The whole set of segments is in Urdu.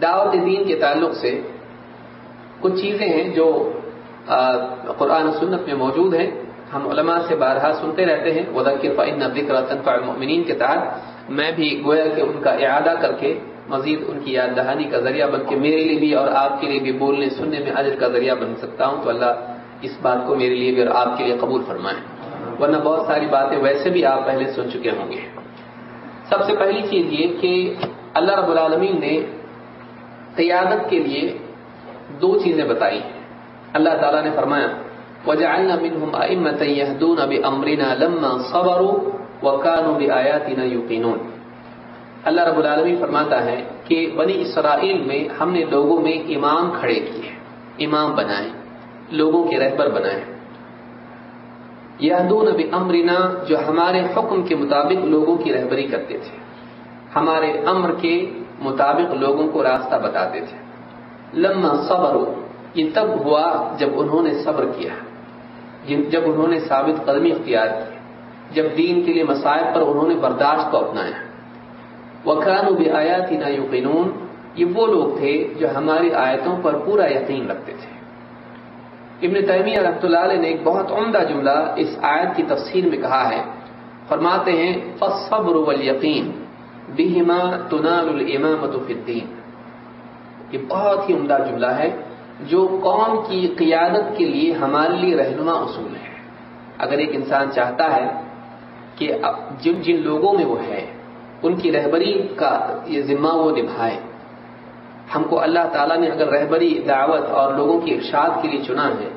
دعوت دین کے تعلق سے کچھ چیزیں ہیں جو قرآن و سنت میں موجود ہیں. ہم علماء سے بارہا سنتے رہتے ہیں وذکر فإن الذکر تنفع المؤمنین کے تحت میں بھی گویا کہ ان کا اعادہ کر کے مزید ان کی یاد دہانی کا ذریعہ بن کے میرے لیے بھی اور آپ کے لیے بھی بولنے سننے میں اجر کا ذریعہ بن سکتا ہوں. تو اللہ اس بات کو میرے لیے بھی اور آپ کے لیے قبول فرمائے. ورنہ بہت ساری باتیں ویسے بھی آپ پہلے سن چکے ہوں گے. سب سے پہلی چیز یہ کہ اللہ رب العالمین نے قیادت کے لیے دو چیزیں بتائی ہیں. اللہ تعالیٰ نے فرمایا وَجَعَلْنَا مِنْهُمْ أَئِمَّةً يَهْدُونَ بِأَمْرِنَا لَمَّا صَبَرُوا وَكَانُوا بِآيَاتِنَا يُوقِنُونَ. اللہ رب العالمین فرماتا ہے کہ بنی اسرائیل میں ہم نے لوگوں میں امام کھڑے کیے, امام بنائے, لوگوں کے رہبر بنائے. یہدون بامرنا, جو ہمارے حکم کے مطابق لوگوں کی رہبری کرتے تھے, ہمارے امر کے مطابق لوگوں کو راستہ بتاتے تھے. لما صبروا, یہ تب ہوا جب انہوں نے صبر کیا, جب انہوں نے ثابت قدمی اختیار کی, جب دین کے لیے مصائب پر انہوں نے برداشت کو اپنایا. وَكَانُوا بِآيَاتِنَا يُوقِنُونَ, یہ وہ لوگ تھے جو ہماری آیتوں پر پورا یقین رکھتے تھے. ابن تیمیہ رحمۃ اللہ علیہ نے ایک بہت عمدہ جملہ اس آیت کی تفسیر میں کہا ہے. فرماتے ہیں فالصبر والیقین بہما تنال الامامۃ فی الدین. یہ بہت ہی عمدہ جملہ ہے جو قوم کی قیادت کے لیے ہمارے لیے رہنما اصول ہے. اگر ایک انسان چاہتا ہے کہ جن لوگوں میں وہ ہے ان کی رہبری کا یہ ذمہ وہ نبھائے, ہم کو اللہ تعالیٰ نے اگر رہبری دعوت اور لوگوں کی ارشاد کے لیے چنا ہے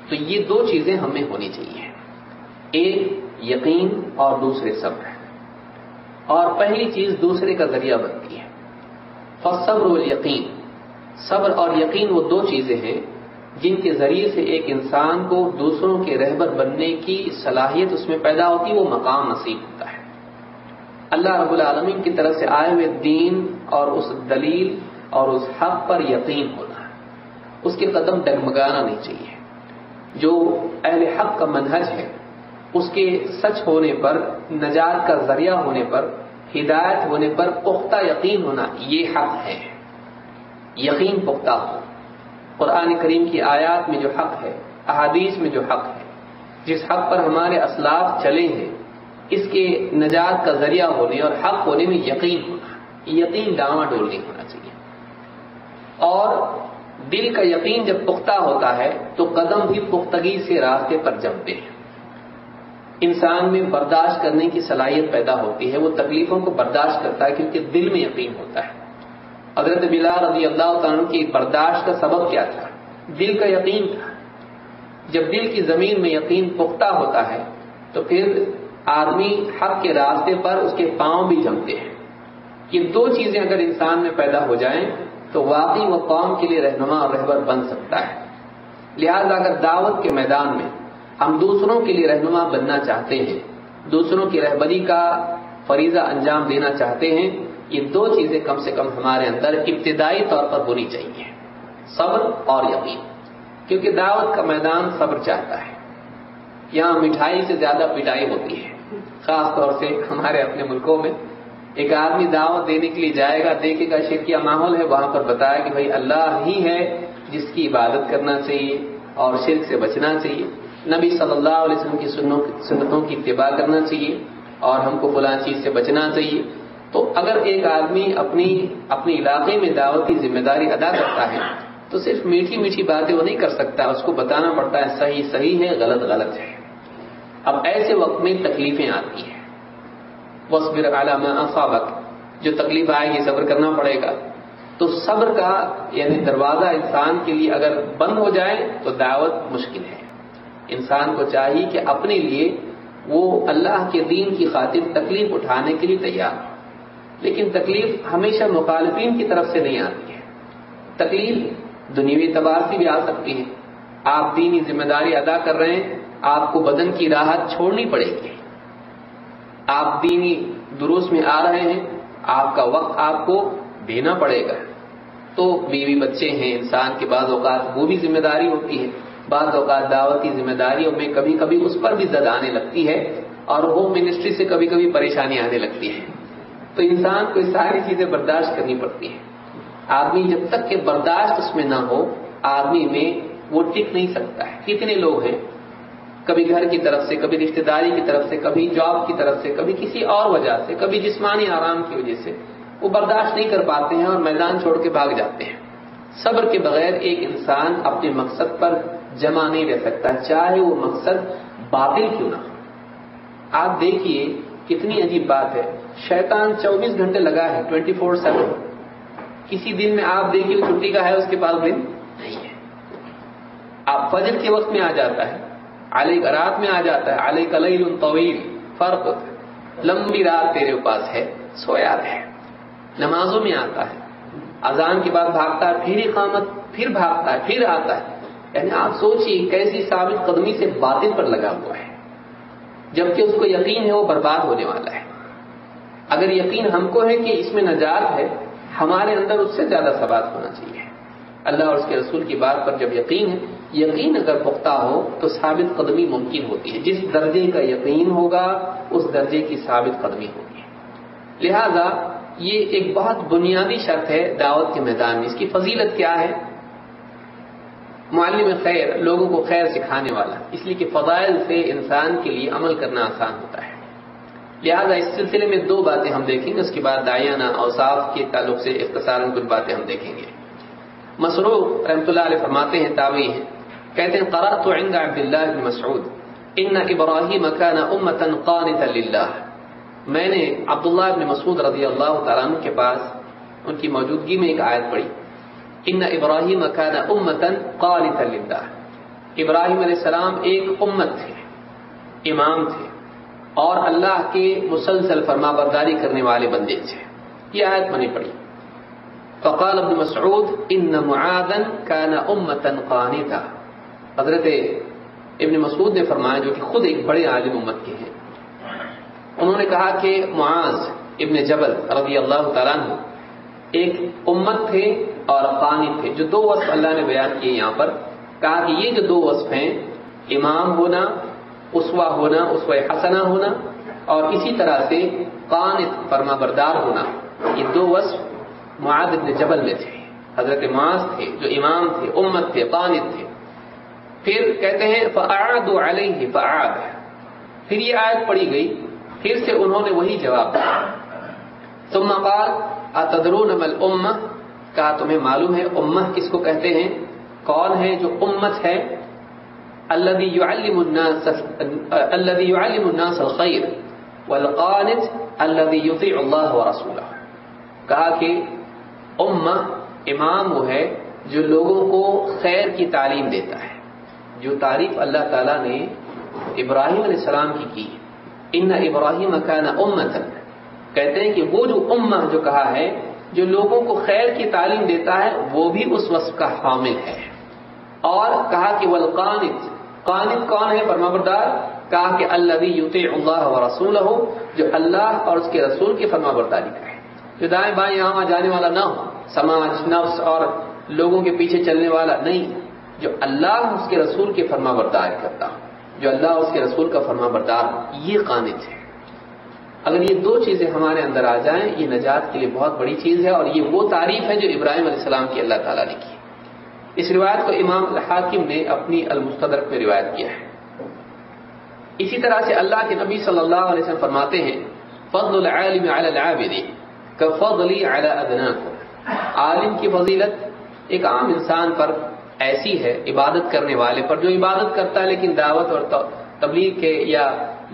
تو یہ دو چیزیں ہمیں ہونی چاہیے, ایک یقین اور دوسرے صبر. اور پہلی چیز دوسرے کا ذریعہ بنتی ہے. فالصبر والیقین, صبر اور یقین وہ دو چیزیں ہیں جن کے ذریعے سے ایک انسان کو دوسروں کے رہبر بننے کی صلاحیت اس میں پیدا ہوتی, وہ مقام نصیب ہوتا ہے. اللہ رب العالمین کی طرف سے آئے ہوئے دین اور اس دلیل اور اس حق پر یقین ہونا, اس کے قدم ڈگمگانا نہیں چاہیے. جو اہل حق کا منہج ہے اس کے سچ ہونے پر, نجات کا ذریعہ ہونے پر, ہدایت ہونے پر پختہ یقین ہونا, یہ حق ہے. یقین پختہ ہو. قرآن کریم کی آیات میں جو حق ہے, احادیث میں جو حق ہے, جس حق پر ہمارے اسلاف چلے ہیں, اس کے نجات کا ذریعہ ہونے اور حق ہونے میں یقین ہونا, یقین ڈاواں ڈول نہیں ہونا چاہیے. اور دل کا یقین جب پختہ ہوتا ہے تو قدم بھی پختگی سے راستے پر جمتے ہیں. انسان میں برداشت کرنے کی صلاحیت پیدا ہوتی ہے, وہ تکلیفوں کو برداشت کرتا ہے کیونکہ دل میں یقین ہوتا ہے. حضرت بلال رضی اللہ تعالیٰ کی برداشت کا سبب کیا تھا؟ دل کا یقین تھا. جب دل کی زمین میں یقین پختہ ہوتا ہے تو پھر آدمی حق کے راستے پر اس کے پاؤں بھی جمتے ہیں. یہ دو چیزیں اگر انسان میں پیدا ہو جائیں تو واقعی وہ قوم کے لیے رہنما اور رہبر بن سکتا ہے. لہذا اگر دعوت کے میدان میں ہم دوسروں کے لیے رہنما بننا چاہتے ہیں, دوسروں کی رہبری کا فریضہ انجام دینا چاہتے ہیں, یہ دو چیزیں کم سے کم ہمارے اندر ابتدائی طور پر ہونی چاہیے, صبر اور یقین. کیونکہ دعوت کا میدان صبر چاہتا ہے. یہاں مٹھائی سے زیادہ پٹائی ہوتی ہے, خاص طور سے ہمارے اپنے ملکوں میں. ایک آدمی دعوت دینے کے لیے جائے گا, دیکھے گا شرکیہ ماحول ہے, وہاں پر بتایا کہ بھائی اللہ ہی ہے جس کی عبادت کرنا چاہیے اور شرک سے بچنا چاہیے, نبی صلی اللہ علیہ وسلم کی سنتوں کی اتباع کرنا چاہیے اور ہم کو فلاں چیز سے بچنا چاہیے. تو اگر ایک آدمی اپنی علاقے میں دعوتی ذمہ داری ادا کرتا ہے تو صرف میٹھی میٹھی باتیں وہ نہیں کر سکتا, اس کو بتانا پڑتا ہے صحیح صحیح ہے, غلط غلط ہے. اب ایسے وقت میں تکلیفیں آتی ہیں. وَاصْبِرْ عَلَىٰ مَا أَصَابَكَ, جو تکلیف آئے گی صبر کرنا پڑے گا. تو صبر کا یعنی دروازہ انسان کے لیے اگر بند ہو جائے تو دعوت مشکل ہے. انسان کو چاہیے کہ اپنے لیے وہ اللہ کے دین کی خاطر تکلیف اٹھانے کے لیے تیار ہو, لیکن تکلیف ہمیشہ مخالفین کی طرف سے نہیں آتی ہے. تکلیف دنیوی اعتبار سے بھی آ سکتی ہے. آپ دینی ذمہ داری ادا کر رہے ہیں, آپ کو بدن کی راحت چھوڑنی پڑے گی. آپ دینی دروس میں آ رہے ہیں, آپ کا وقت آپ کو دینا پڑے گا. تو بیوی بچے ہیں, انسان کے بعض اوقات وہ بھی ذمہ داری ہوتی ہے, بعض اوقات دعوتی ذمہ داریوں میں کبھی کبھی اس پر بھی زد آنے لگتی ہے اور ہوم منسٹری سے کبھی کبھی پریشانی آنے لگتی ہے. تو انسان کو یہ ساری چیزیں برداشت کرنی پڑتی ہیں. آدمی جب تک کہ برداشت اس میں نہ ہو آدمی میں وہ ٹک نہیں سکتا ہے. کتنے لوگ ہیں کبھی گھر کی طرف سے، کبھی رشتہ داری کی طرف سے، کبھی جاب کی طرف سے، کبھی کسی اور وجہ سے، کبھی جسمانی آرام کی وجہ سے وہ برداشت نہیں کر پاتے ہیں اور میدان چھوڑ کے بھاگ جاتے ہیں. صبر کے بغیر ایک انسان اپنے مقصد پر جمع نہیں رہ سکتا، چاہے وہ مقصد باطل کیوں نہ ہو. آپ دیکھیے کتنی عجیب بات ہے، شیطان 24 گھنٹے لگا ہے 24/7. کسی دن میں آپ دیکھیے وہ چھٹی کا ہے، اس کے پاس دن نہیں ہے. آپ فجر کے وقت میں آ جاتا ہے، علیک رات میں آ جاتا ہے، علیک لیل طویل، فرق ہوتا ہے. لمبی رات تیرے پاس ہے، سویا رہے. نمازوں میں آتا ہے، اذان کے بعد بھاگتا ہے، پھر اقامت، پھر بھاگتا ہے، پھر آتا ہے. یعنی آپ سوچئے کیسی ثابت قدمی سے باطل پر لگا ہوا ہے، جبکہ اس کو یقین ہے وہ برباد ہونے والا ہے. اگر یقین ہم کو ہے کہ اس میں نجات ہے، ہمارے اندر اس سے زیادہ ثبات ہونا چاہیے. اللہ اور اس کے رسول کی بات پر جب یقین ہے، یقین اگر پختہ ہو تو ثابت قدمی ممکن ہوتی ہے. جس درجے کا یقین ہوگا اس درجے کی ثابت قدمی ہوگی. لہذا یہ ایک بہت بنیادی شرط ہے دعوت کے میدان میں. اس کی فضیلت کیا ہے؟ معلم خیر، لوگوں کو خیر سکھانے والا، اس لیے کہ فضائل سے انسان کے لیے عمل کرنا آسان ہوتا ہے. لہذا اس سلسلے میں 2 باتیں ہم دیکھیں گے، اس کے بعد داعیانہ اوصاف کے تعلق سے اختصاراً کچھ باتیں ہم دیکھیں گے. مسروق رحمۃ اللہ علیہ فرماتے ہیں، تابعی ہیں، کہتے ہیں قرأت عند عبد الله بن مسعود ان ابراہیم كان امة قانتا للہ. میں نے عبداللہ بن مسعود رضی اللہ تعالیٰ عنہ کے پاس ان کی موجودگی میں ایک آیت پڑھی، ان ابراہیم كان امة قانتا للہ. ابراہیم علیہ السلام ایک امت تھے، امام تھے، اور اللہ کے مسلسل فرما برداری کرنے والے بندے تھے. یہ آیت میں نے پڑھی. فقال ابن مسعود ان معاذا كان امة قانتا. حضرت ابن مسعود نے فرمایا، جو کہ خود ایک بڑے عالم امت کے ہیں، انہوں نے کہا کہ معاذ ابن جبل رضی اللہ تعالیٰ عنہ ایک امت تھے اور قانت تھے. جو 2 وصف اللہ نے بیان کیے یہاں پر، کہا کہ یہ جو 2 وصف ہیں، امام ہونا، اسوہ ہونا، اسوہ حسنہ ہونا، اور اسی طرح سے قانت فرما بردار ہونا، یہ 2 وصف معاذ ابن جبل میں تھے. حضرت معاذ تھے جو امام تھے، امت تھے، قانت تھے. پھر کہتے ہیں فأعادوا علیہ فأعاد، پھر یہ آیت پڑھی گئی، پھر سے انہوں نے وہی جواب دیا. ثم قال اتدرون ما الامہ، کہا تمہیں معلوم ہے امہ کس کو کہتے ہیں؟ کون ہے جو امت ہے؟ الذي يعلم الناس الخير والقانت الذي يطيع الله ورسوله. کہا کہ امہ، امام وہ ہے جو لوگوں کو خیر کی تعلیم دیتا ہے. جو تعریف اللہ تعالیٰ نے ابراہیم علیہ السلام کی ان ابراہیم كان امة، کہتے ہیں کہ وہ جو امہ جو کہا ہے، جو لوگوں کو خیر کی تعلیم دیتا ہے، وہ بھی اس وصف کا حامل ہے. اور کہا کہ والقانت، قانت کون ہے؟ فرمانبردار. کہا کہ الذی یطیع اللہ ورسولہ، جو اللہ اور اس کے رسول کی فرمانبرداری کرے، جو دائیں بائیں یہاں وہاں جانے والا نہ ہو، سماج نفس اور لوگوں کے پیچھے چلنے والا نہیں، جو اللہ اس کے رسول کی فرمانبرداری کرتا ہو، جو اللہ اس کے رسول کا فرمانبردار ہو، یہ قانت ہے. اگر یہ 2 چیزیں ہمارے اندر آ جائیں، یہ نجات کے لیے بہت بڑی چیز ہے. اور یہ وہ تعریف ہے جو ابراہیم علیہ السلام کی اللہ تعالیٰ نے کی. اس روایت کو امام الحاکم نے اپنی المستدرک میں روایت کیا ہے. اسی طرح سے اللہ کے نبی صلی اللہ علیہ وسلم فرماتے ہیں فضل العالم علی العابد کفضلی علی ادناکم. عالم کی فضیلت ایک عام انسان پر ایسی ہے، عبادت کرنے والے پر، جو عبادت کرتا ہے لیکن دعوت اور تبلیغ کے یا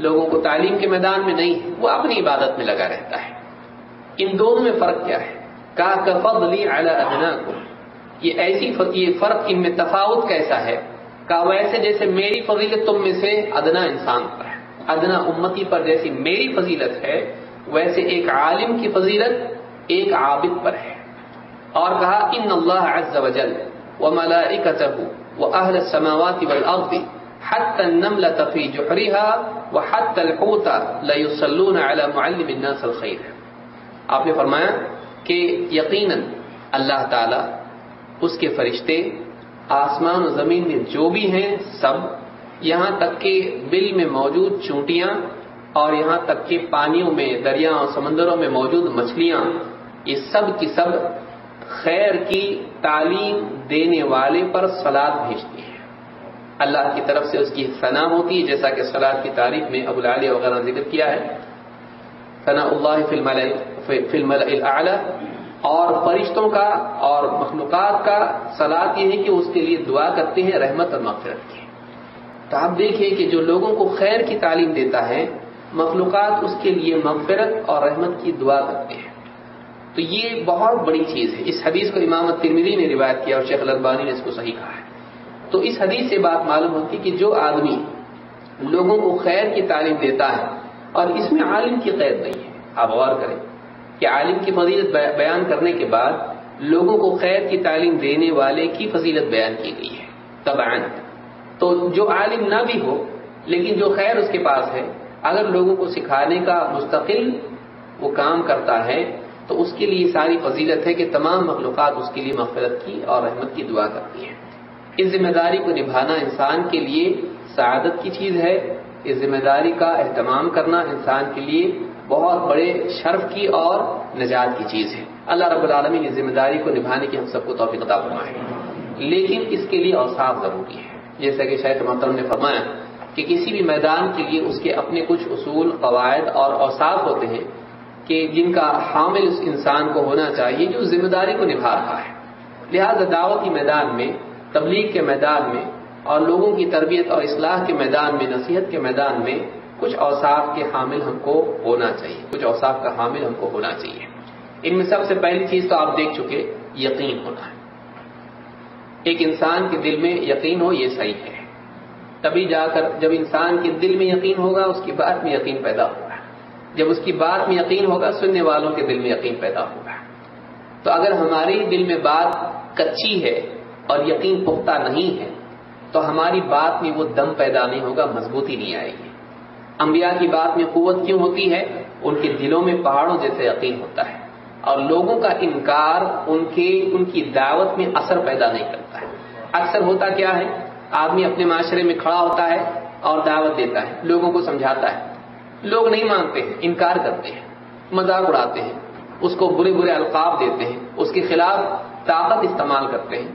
لوگوں کو تعلیم کے میدان میں نہیں، وہ اپنی عبادت میں لگا رہتا ہے. ان دونوں میں فرق کیا ہے؟ کہا کفضلی علی ادناکم. یہ فرق ان میں تفاوت کیسا ہے؟ کہا ویسے جیسے میری فضیلت تم میں سے ادنا انسان پر ہے، ادنا امتی پر جیسی میری فضیلت ہے، ویسے ایک عالم کی فضیلت ایک عابد پر ہے. اور کہا ان اللہ عز وجل وملائکتہ واہل السماوات والارض حتى النملة في جحرها وحتى الحوت ليصلون على معلم الناس الخير. آپ نے فرمایا کہ یقیناً اللہ تعالی، اس کے فرشتے، آسمان و زمین میں جو بھی ہیں سب، یہاں تک کہ بل میں موجود چونٹیاں، اور یہاں تک کہ پانیوں میں، دریاؤں، سمندروں میں موجود مچھلیاں، یہ سب کی سب خیر کی تعلیم دینے والے پر صلات بھیجتی ہے، اللہ کی طرف سے اس کی ثنا ہوتی ہے، جیسا کہ صلات کی تعریف میں ابو العالیہ وغیرہ نے ذکر کیا ہے، ثناء اللہ فی الملأ الاعلی، اور فرشتوں کا اور مخلوقات کا صلات یہ ہے کہ اس کے لیے دعا کرتے ہیں رحمت اور مغفرت کی۔ تو آپ دیکھیں کہ جو لوگوں کو خیر کی تعلیم دیتا ہے، مخلوقات اس کے لیے مغفرت اور رحمت کی دعا کرتے ہیں۔ تو یہ بہت بڑی چیز ہے۔ اس حدیث کو امام الترمذی نے روایت کیا اور شیخ الالبانی نے اس کو صحیح کہا ہے۔ تو اس حدیث سے بات معلوم ہوتی کہ جو آدمی لوگوں کو خیر کی تعلیم دیتا ہے، اور اس میں عالم کی قید نہیں ہے، آپ غور کریں کہ عالم کی فضیلت بیان کرنے کے بعد لوگوں کو خیر کی تعلیم دینے والے کی فضیلت بیان کی گئی ہے طبعاً۔ تو جو عالم نہ بھی ہو لیکن جو خیر اس کے پاس ہے، اگر لوگوں کو سکھانے کا مستقل وہ کام کرتا ہے تو اس کے لیے ساری فضیلت ہے کہ تمام مخلوقات اس کے لیے مغفرت کی اور رحمت کی دعا کرتی ہیں۔ اس ذمہ داری کو نبھانا انسان کے لیے سعادت کی چیز ہے، اس ذمہ داری کا اہتمام کرنا انسان کے لیے بہت بڑے شرف کی اور نجات کی چیز ہے۔ اللہ رب العالمین اس ذمہ داری کو نبھانے کی ہم سب کو توفیق عطا فرمائے، لیکن اس کے لیے اوصاف ضروری ہے۔ جیسا کہ شیخ محترم نے فرمایا کہ کسی بھی میدان کے لیے اس کے اپنے کچھ اصول، قواعد اور اوصاف ہوتے ہیں کہ جن کا حامل اس انسان کو ہونا چاہیے جو ذمہ داری کو نبھا رہا ہے۔ لہذا دعوتی میدان میں، تبلیغ کے میدان میں اور لوگوں کی تربیت اور اصلاح کے میدان میں، نصیحت کے میدان میں کچھ اوصاف کے حامل ہم کو ہونا چاہیے، کچھ اوصاف کا حامل ہم کو ہونا چاہیے۔ ان میں سب سے پہلی چیز تو آپ دیکھ چکے، یقین ہونا ہے۔ ایک انسان کے دل میں یقین ہو، یہ صحیح ہے، تبھی جا کر جب انسان کے دل میں یقین ہوگا اس کی بات میں یقین پیدا ہوگا، جب اس کی بات میں یقین ہوگا سننے والوں کے دل میں یقین پیدا ہوگا۔ تو اگر ہماری دل میں بات کچی ہے اور یقین پختہ نہیں ہے تو ہماری بات میں وہ دم پیدا نہیں ہوگا، مضبوطی نہیں آئے گی۔ انبیاء کی بات میں قوت کیوں ہوتی ہے؟ ان کے دلوں میں پہاڑوں جیسے یقین ہوتا ہے، اور لوگوں کا انکار ان کی دعوت میں اثر پیدا نہیں کرتا ہے۔ اکثر ہوتا کیا ہے، آدمی اپنے معاشرے میں کھڑا ہوتا ہے اور دعوت دیتا ہے، لوگوں کو سمجھاتا ہے، لوگ نہیں مانتے ہیں، انکار کرتے ہیں، مذاق اڑاتے ہیں، اس کو برے برے القاب دیتے ہیں، اس کے خلاف طاقت استعمال کرتے ہیں،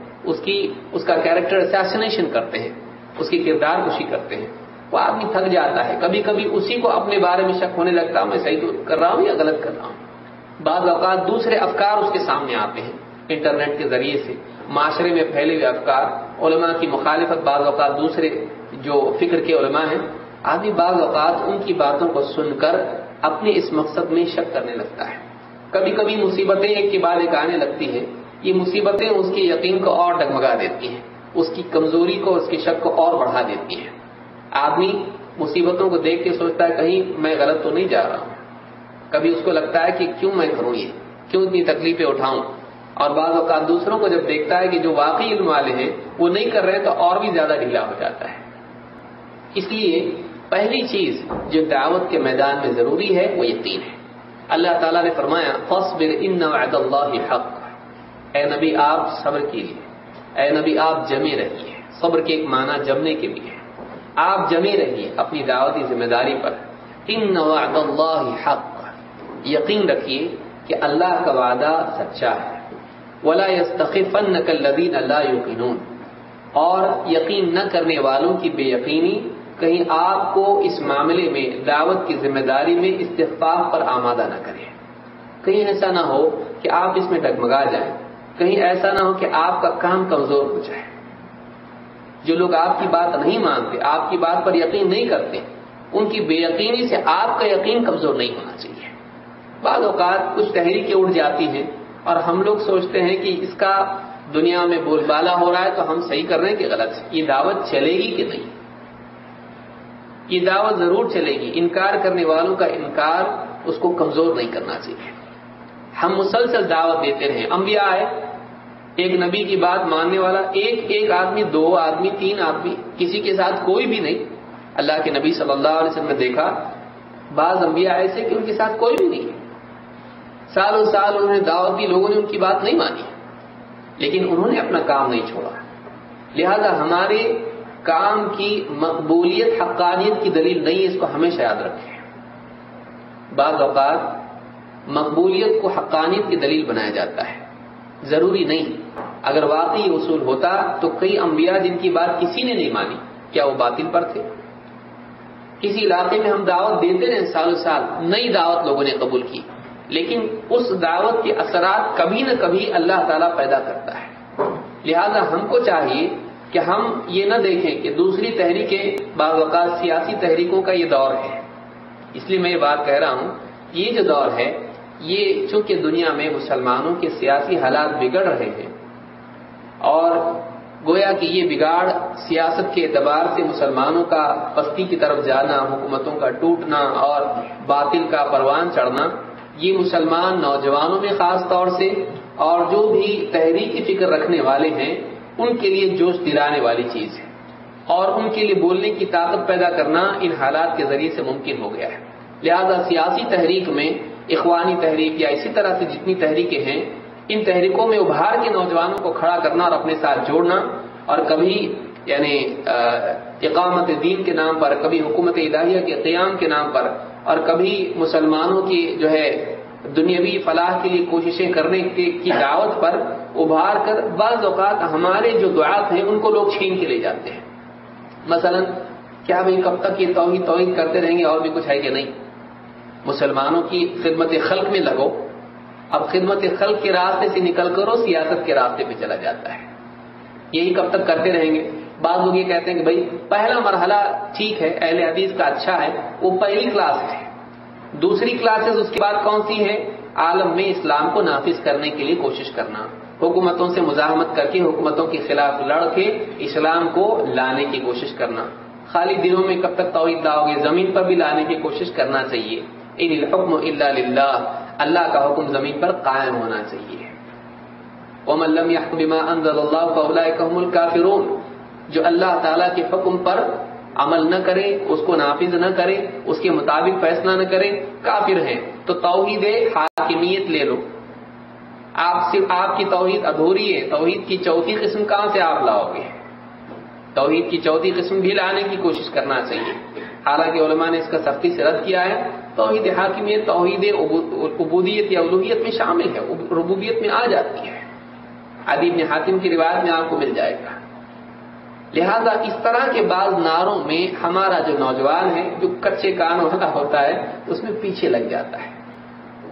اس کا کیریکٹر اسیسینیشن کرتے ہیں، اس کی کردار کشی کرتے ہیں۔ وہ آدمی تھک جاتا ہے، کبھی کبھی اسی کو اپنے بارے میں شک ہونے لگتا ہے، میں صحیح تو کر رہا ہوں یا غلط کر رہا ہوں۔ بعض اوقات دوسرے افکار اس کے سامنے آتے ہیں انٹرنیٹ کے ذریعے سے، معاشرے میں پھیلے ہوئے افکار، علماء کی مخالفت، بعض اوقات دوسرے جو فکر کے علماء ہیں، آدمی بعض اوقات ان کی باتوں کو سن کر اپنے اس مقصد میں شک کرنے لگتا ہے۔ کبھی کبھی مصیبتیں ایک کے بعد ایک آنے لگتی ہیں، یہ مصیبتیں اس کے یقین کو اور ڈگمگا دیتی ہیں، اس کی کمزوری کو، اس کے شک کو اور بڑھا دیتی ہیں۔ آدمی مصیبتوں کو دیکھ کے سوچتا ہے کہیں میں غلط تو نہیں جا رہا ہوں، کبھی اس کو لگتا ہے کہ کیوں میں کروں، یہ کیوں اتنی تکلیفیں اٹھاؤں، اور بعض اوقات دوسروں کو جب دیکھتا ہے کہ جو واقعی علم والے ہیں وہ نہیں کر رہے تو اور بھی زیادہ ڈھیلا ہو جاتا ہے۔ اس لیے پہلی چیز جو دعوت کے میدان میں ضروری ہے وہ یقین ہے۔ اللہ تعالیٰ نے فرمایا فاصبر ان وعد اللہ حق، اے نبی آپ صبر کیجیے، اے نبی آپ جمے رہیے۔ صبر کے ایک معنی جمنے کے بھی ہے، آپ جمے رہیے اپنی دعوتی ذمہ داری پر۔ ان وعد اللہ حق، یقین رکھیے کہ اللہ کا وعدہ سچا ہے۔ ولا يستخفنك الذين لا يوقنون، اور یقین نہ کرنے والوں کی بے یقینی کہیں آپ کو اس معاملے میں، دعوت کی ذمہ داری میں استخفاف پر آمادہ نہ کرے۔ کہیں ایسا نہ ہو کہ آپ اس میں ڈگمگا جائیں، کہیں ایسا نہ ہو کہ آپ کا کام کمزور ہو جائے۔ جو لوگ آپ کی بات نہیں مانتے، آپ کی بات پر یقین نہیں کرتے، ان کی بے یقینی سے آپ کا یقین کمزور نہیں ہونا چاہیے۔ بعض اوقات کچھ تحریکیں اٹھ جاتی ہیں اور ہم لوگ سوچتے ہیں کہ اس کا دنیا میں بول بالا ہو رہا ہے تو ہم صحیح کر رہے ہیں کہ غلط ہے۔ یہ دعوت چلے گی کہ نہیں؟ یہ دعوت ضرور چلے گی۔ انکار کرنے والوں کا انکار اس کو کمزور نہیں کرنا چاہیے۔ ہم مسلسل دعوت دیتے رہے، انبیاء آئے، ایک نبی کی بات ماننے والا ایک آدمی، 2 آدمی، 3 آدمی، کسی کے ساتھ کوئی بھی نہیں۔ اللہ کے نبی صلی اللہ علیہ وسلم نے دیکھا بعض انبیاء ایسے کہ ان کے ساتھ کوئی بھی نہیں، سالوں سال انہوں نے دعوت دی، لوگوں نے ان کی بات نہیں مانی، لیکن انہوں نے اپنا کام نہیں چھوڑا۔ لہذا ہمارے کام کی مقبولیت حقانیت کی دلیل نہیں ہے، اس کو ہمیشہ یاد رکھیں۔ بعض اوقات مقبولیت کو حقانیت کی دلیل بنایا جاتا ہے، ضروری نہیں. اگر واقعی یہ اصول ہوتا تو کئی انبیاء جن کی بات کسی نے نہیں مانی کیا وہ باطل پر تھے؟ کسی علاقے میں ہم دعوت دیتے رہے سالوں سال، نئی دعوت لوگوں نے قبول کی، لیکن اس دعوت کے اثرات کبھی نہ کبھی اللہ تعالیٰ پیدا کرتا ہے. لہذا ہم کو چاہیے کہ ہم یہ نہ دیکھیں کہ دوسری تحریکیں بعض اوقات سیاسی تحریکوں کا یہ دور ہے. اس لیے میں یہ بات کہہ رہا ہوں، یہ جو دور ہے یہ چونکہ دنیا میں مسلمانوں کے سیاسی حالات بگڑ رہے ہیں اور گویا کہ یہ بگاڑ سیاست کے اعتبار سے مسلمانوں کا پستی کی طرف جانا، حکومتوں کا ٹوٹنا اور باطل کا پروان چڑھنا، یہ مسلمان نوجوانوں میں خاص طور سے اور جو بھی تحریکی فکر رکھنے والے ہیں ان کے لیے جوش دلانے والی چیز ہے، اور ان کے لیے بولنے کی طاقت پیدا کرنا ان حالات کے ذریعے سے ممکن ہو گیا ہے. لہذا سیاسی تحریک میں اخوانی تحریک یا اسی طرح سے جتنی تحریکیں ہیں، ان تحریکوں میں ابھار کے نوجوانوں کو کھڑا کرنا اور اپنے ساتھ جوڑنا، اور کبھی یعنی اقامت دین کے نام پر، کبھی حکومت الہیہ کے قیام کے نام پر، اور کبھی مسلمانوں کی جو ہے دنیاوی فلاح کے لیے کوششیں کرنے کی دعوت پر ابھار کر بعض اوقات ہمارے جو دعات ہیں ان کو لوگ چھین کے لے جاتے ہیں. مثلا کیا بھئی کب تک یہ توحید کرتے رہیں گے، اور بھی کچھ ہے کہ نہیں؟ مسلمانوں کی خدمت خلق میں لگو. اب خدمت خلق کے راستے سے نکل کر وہ سیاست کے راستے پہ چلا جاتا ہے. یہی کب تک کرتے رہیں گے؟ بعض لوگ یہ کہتے ہیں کہ بھئی پہلا مرحلہ ٹھیک ہے، اہل حدیث کا اچھا ہے، وہ پہلی کلاس ہے. دوسری کلاسز اس کے بعد کون سی ہے؟ عالم میں اسلام کو نافذ کرنے کے لیے کوشش کرنا، حکومتوں سے مزاحمت کر کے، حکومتوں کے خلاف لڑ کے اسلام کو لانے کی کوشش کرنا. خالی دنوں میں کب تک توحید لاؤ گے؟ زمین پر بھی لانے کی کوشش کرنا چاہیے. ان الحکم الا للہ، اللہ کا حکم زمین پر قائم ہونا چاہیے. ومن لم يحكم بما انزل الله فاولئك هم الكافرون، جو اللہ تعالیٰ کے حکم پر عمل نہ کرے، اس کو نافذ نہ کرے، اس کے مطابق فیصلہ نہ کرے، کافر ہیں. تو توحید حاکمیت لے لو. آپ کی توحید ادھوری ہے. توحید کی چوتھی قسم کہاں سے آپ لاؤ گے؟ توحید کی چوتھی قسم بھی لانے کی کوشش کرنا چاہیے. حالانکہ علماء نے اس کا سختی سے رد کیا ہے. توحید حاکمیت توحید عبودیت یا الوہیت میں شامل ہے، ربوبیت میں آ جاتی ہے. عدی بن حاتم کی روایت میں آپ کو مل جائے گا. لہذا اس طرح کے بعض نعروں میں ہمارا جو نوجوان ہے، جو کچے کانوں والا ہوتا ہے، اس میں پیچھے لگ جاتا ہے.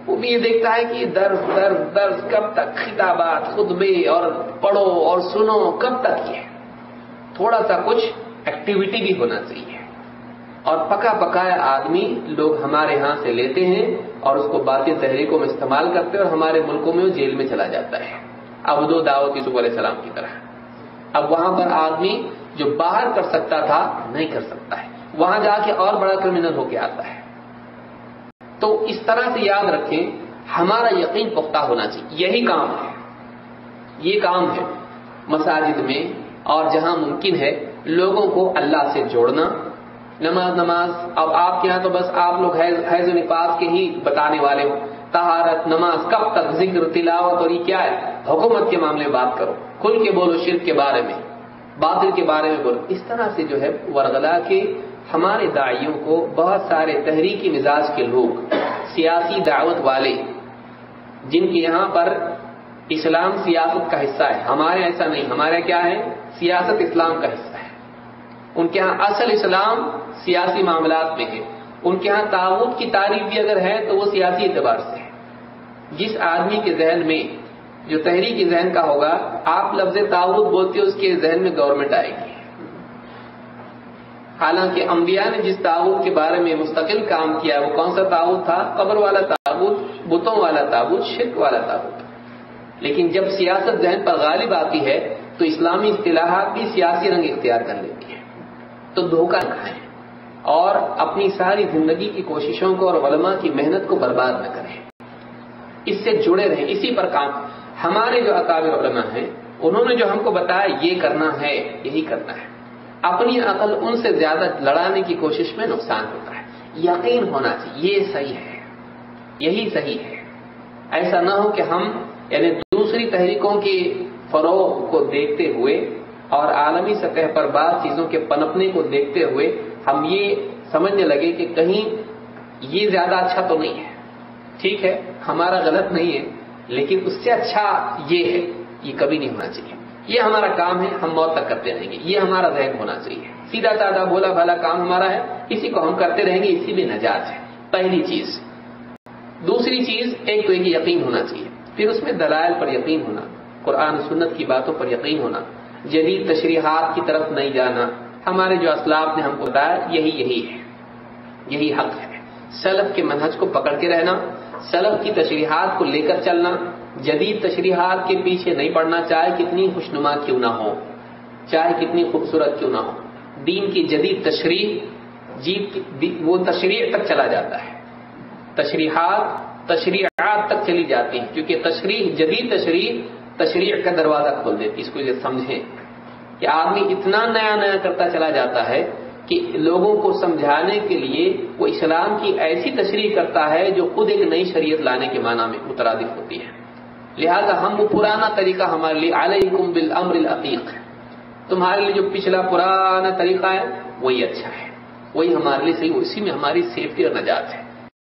وہ بھی یہ دیکھتا ہے کہ درس کب تک، خطابات، خطبے اور پڑھو اور سنو، کب تک یہ؟ تھوڑا سا کچھ ایکٹیویٹی بھی ہونا چاہیے. اور پکا پکایا آدمی لوگ ہمارے ہاں سے لیتے ہیں اور اس کو باطل تحریکوں میں استعمال کرتے ہیں، اور ہمارے ملکوں میں وہ جیل میں چلا جاتا ہے. اب دو دعوت یوسف علیہ السلام کی طرح. اب وہاں پر آدمی جو باہر کر سکتا تھا نہیں کر سکتا ہے، وہاں جا کے اور بڑا کرمنل ہو کے آتا ہے. تو اس طرح سے یاد رکھیں، ہمارا یقین پختہ ہونا چاہیے. یہی کام ہے، یہ کام ہے مساجد میں اور جہاں ممکن ہے لوگوں کو اللہ سے جوڑنا. نماز اب آپ کے ہاں تو بس آپ لوگ حیض و نفاس کے ہی بتانے والے ہو. طہارت، نماز کب تک، ذکر، تلاوت، اور یہ کیا ہے؟ حکومت کے معاملے میں بات کرو، کھل کے بولو، شرک کے بارے میں، باطل کے بارے میں بولو. اس طرح سے جو ہے ورغلا کے ہمارے داعیوں کو بہت سارے تحریکی مزاج کے لوگ، سیاسی دعوت والے، جن کے یہاں پر اسلام سیاست کا حصہ ہے، ہمارے ایسا نہیں. ہمارے کیا ہے؟ سیاست اسلام کا حصہ ہے. ان کے ہاں اصل اسلام سیاسی معاملات میں ہے. ان کے ہاں طاغوت کی تعریف بھی اگر ہے تو وہ سیاسی اعتبار سے ہے. جس آدمی کے ذہن میں جو تحریکی ذہن کا ہوگا، آپ لفظ طاغوت بولتے ہو، اس کے ذہن میں گورنمنٹ آئے گی. حالانکہ انبیاء نے جس طاغوت کے بارے میں مستقل کام کیا وہ کون سا طاغوت تھا؟ قبر والا طاغوت، بتوں والا طاغوت، شرک والا طاغوت. لیکن جب سیاست ذہن پر غالب آتی ہے تو اسلامی اصطلاحات بھی سیاسی رنگ اختیار کر لیتی ہیں. تو دھوکہ نہ کھائیں اور اپنی ساری زندگی کی کوششوں کو اور علماء کی محنت کو برباد نہ کریں. اس سے جڑے رہیں، اسی پر کام. ہمارے جو اکابر علماء ہیں انہوں نے جو ہم کو بتایا یہ کرنا ہے، یہی کرنا ہے. اپنی عقل ان سے زیادہ لڑانے کی کوشش میں نقصان ہوتا ہے. یقین ہونا چاہیے یہ صحیح ہے، یہی صحیح ہے. ایسا نہ ہو کہ ہم یعنی دوسری تحریکوں کے فروغ کو دیکھتے ہوئے اور عالمی سطح پر بعض چیزوں کے پنپنے کو دیکھتے ہوئے ہم یہ سمجھنے لگے کہ کہیں یہ زیادہ اچھا تو نہیں ہے. ٹھیک ہے، ہمارا غلط نہیں ہے، لیکن اس سے اچھا یہ ہے، یہ کبھی نہیں ہونا چاہیے. یہ ہمارا کام ہے، ہم موت تک کرتے رہیں گے، یہ ہمارا ذہن ہونا چاہیے. سیدھا سادہ بھولا بھالا کام ہمارا ہے، اسی کو ہم کرتے رہیں گے، اسی میں نجات ہے. پہلی چیز. دوسری چیز، ایک تو یہ یقین ہونا چاہیے، پھر اس میں دلائل پر یقین ہونا، قرآن و سنت کی باتوں پر یقین ہونا، جدید تشریحات کی طرف نہیں جانا. ہمارے جو اسلاف نے ہم کو بتایا یہی ہے، یہی حق ہے. سلف کے منہج کو پکڑ کے رہنا، سلف کی تشریحات کو لے کر چلنا، جدید تشریحات کے پیچھے نہیں پڑنا، چاہے کتنی خوشنما کیوں نہ ہو، چاہے کتنی خوبصورت کیوں نہ ہو. دین کی جدید تشریح وہ تشریح تک چلا جاتا ہے، تشریعات تک چلی جاتی ہیں، کیونکہ جدید تشریح کا دروازہ کھول دیتی. اس کو یہ سمجھیں کہ آدمی اتنا نیا کرتا چلا جاتا ہے کہ لوگوں کو سمجھانے کے لیے وہ اسلام کی ایسی تشریح کرتا ہے جو خود ایک نئی شریعت لانے کے معنی میں مترادف ہوتی ہے. لہذا ہم وہ پرانا طریقہ ہمارے لیے علیکم بالامر العتیق، تمہارے لیے جو پچھلا پرانا طریقہ ہے وہی اچھا ہے، وہی ہمارے لیے صحیح، اسی میں ہماری سیفٹی اور نجات ہے.